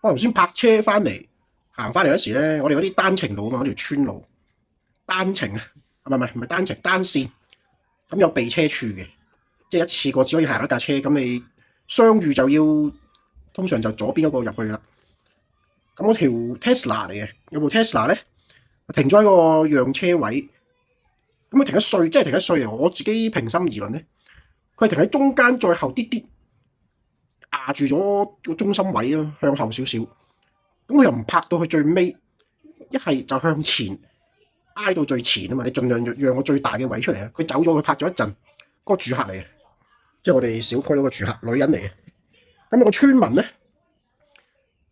我頭先泊車翻嚟，行翻嚟嗰時咧，我哋嗰啲單程路啊嘛，嗰條村路單程啊，唔係單程單線，咁有避車處嘅，即係一次過只可以行一架車，咁你相遇就要通常就左邊嗰個入去啦。咁嗰條 Tesla 嚟嘅，有部 Tesla 咧停咗喺個讓車位，咁佢停得衰，真係停得衰啊！我自己平心而論咧，佢係停喺中間再後啲啲，壓住咗個中心位咯，向後少少。咁佢又唔泊到去最尾，一係就向前挨到最前啊嘛！你盡量讓個最大嘅位出嚟啊！佢走咗，佢泊咗一陣，嗰個住客嚟嘅，即係我哋小區嗰個住客，女人嚟嘅。咁有個村民咧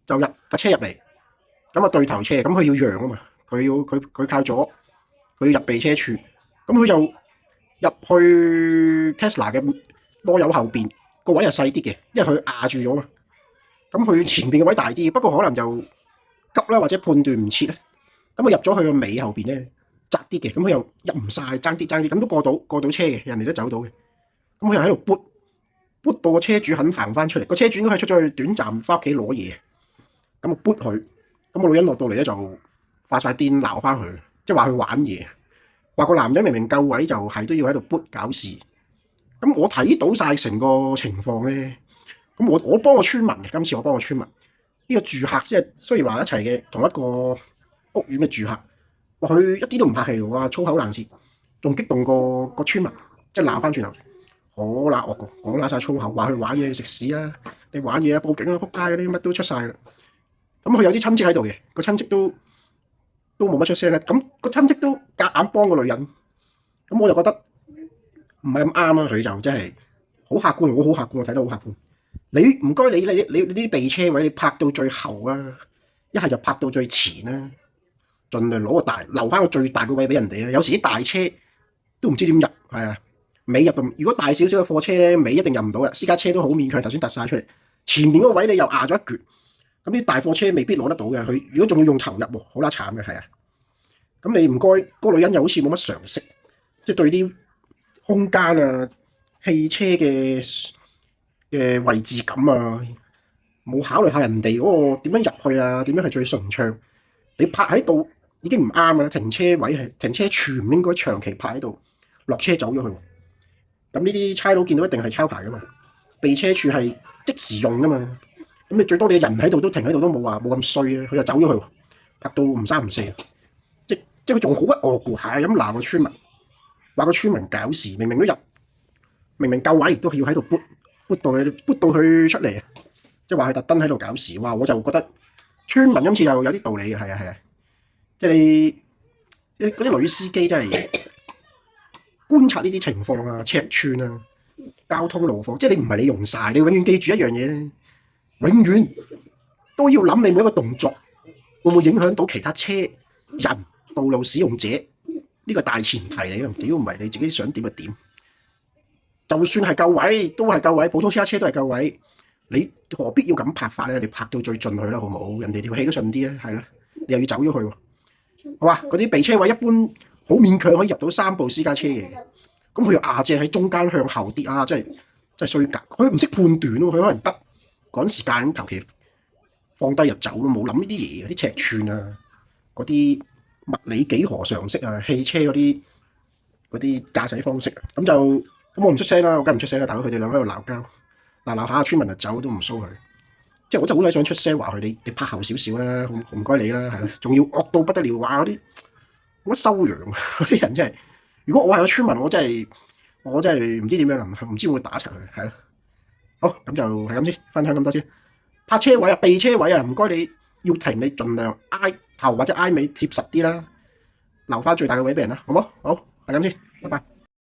就入架車入嚟，咁啊對頭車，咁佢要讓啊嘛，佢靠左，佢要入避車處，咁佢就入去 Tesla 嘅籮柚後邊，個位係細啲嘅，因為佢壓住咗嘛。咁佢前邊嘅位大啲，不過可能就急啦，或者判斷唔切咧。咁佢入咗去個尾後邊咧，窄啲嘅，咁佢又入唔晒，爭啲，咁都過到車嘅，人哋都走到嘅。咁佢又喺度撥到個車主肯行翻出嚟，個車主應該係出咗去短暫翻屋企攞嘢，咁啊撥佢，咁個女人落到嚟咧就發晒癲鬧翻佢，即係話佢玩嘢，話個男人明明夠位就係都要喺度撥搞事。咁我睇到晒成個情況咧，咁我幫個村民嘅，今次我幫個村民呢個住客，即係雖然話一齊嘅同一個屋苑嘅住客，話佢一啲都唔客氣喎，話粗口爛舌，仲激動過個村民，即係鬧翻轉頭，好乸惡個，講乸晒粗口，話佢玩嘢食屎啊！你玩嘢啊，報警啊，仆街嗰啲乜都出晒啦。咁佢有啲親戚喺度嘅，個親戚都冇乜出聲咧。咁個親戚都夾硬幫個女人，咁我就覺得唔係咁啱啦。佢就真係好客觀，我好客觀，我睇得好客觀。你唔該，你啲避車位你泊到最後啊，一係就泊到最前啦，盡量攞個大留翻個最大個位俾人哋啊。有時啲大車都唔知點入，係啊，尾入咁。如果大少少嘅貨車咧，尾一定入唔到嘅。私家車都好勉強，頭先突晒出嚟，前面嗰個位你又壓咗一橛，咁啲大貨車未必攞得到嘅。佢如果仲要用頭入喎，好啦慘嘅，係啊。咁你唔該，嗰個女人又好似冇乜常識，即係對啲空間啊、汽車嘅位置感啊，冇考慮下人哋嗰個點樣入去啊，點樣係最順暢。你泊喺度已經唔啱啦，停車位係停車處唔應該長期泊喺度，落車走咗去。咁呢啲差佬見到一定係抄牌噶嘛，避車處係即時用噶嘛。咁你最多你人喺度都停喺度都冇話冇咁衰啊，佢就走咗去，泊到唔三唔四。即係佢仲好屈惡嘅，係咁鬧個村民，話個村民搞事，明明都入，明明夠位，都要喺度撥到佢出嚟，即係話佢特登喺度搞事。哇！我就覺得村民今次又有啲道理嘅，係啊，即係你嗰啲女司機真係觀察呢啲情況啊、尺寸啊、交通路況，即係你唔係你用晒，你永遠記住一樣嘢咧，永遠都要諗你每一個動作會唔會影響到其他車人。道路使用者呢個大前提嚟嘅，屌唔係你自己想點就點。就算係夠位，都係夠位，普通私家車都係夠位。你何必要咁泊法咧？你泊到最盡去啦，好唔好？人哋條氣都順啲啊，係啦，你又要走咗去喎。好嘛？嗰啲避車位一般好勉強可以入到3部私家車嘅，咁佢又牙正喺中間向後啲啊，真係衰格。佢唔識判斷咯，佢可能得趕時間求其放低入走咯，冇諗呢啲嘢，啲尺寸啊，嗰啲。物理幾何常識啊，汽車嗰啲駕駛方式啊，咁我唔出聲啦，我梗唔出聲啦，大佬佢哋兩個喺度鬧交，鬧下村民就走都唔騷佢，即係我真係好鬼想出聲話佢你拍後少少啦，唔該你啦，係啦，仲要惡到不得了，話嗰啲冇乜修養嗰啲人真係，如果我係個村民，我真係唔知點樣啦，唔知會唔會打柒佢，係啦，好咁就係咁先，分享咁多先，泊車位啊、避車位啊，唔該你要停，你盡量挨頭或者挨尾貼實啲啦，留翻最大嘅位俾人啦，好冇？好，係咁先，拜拜。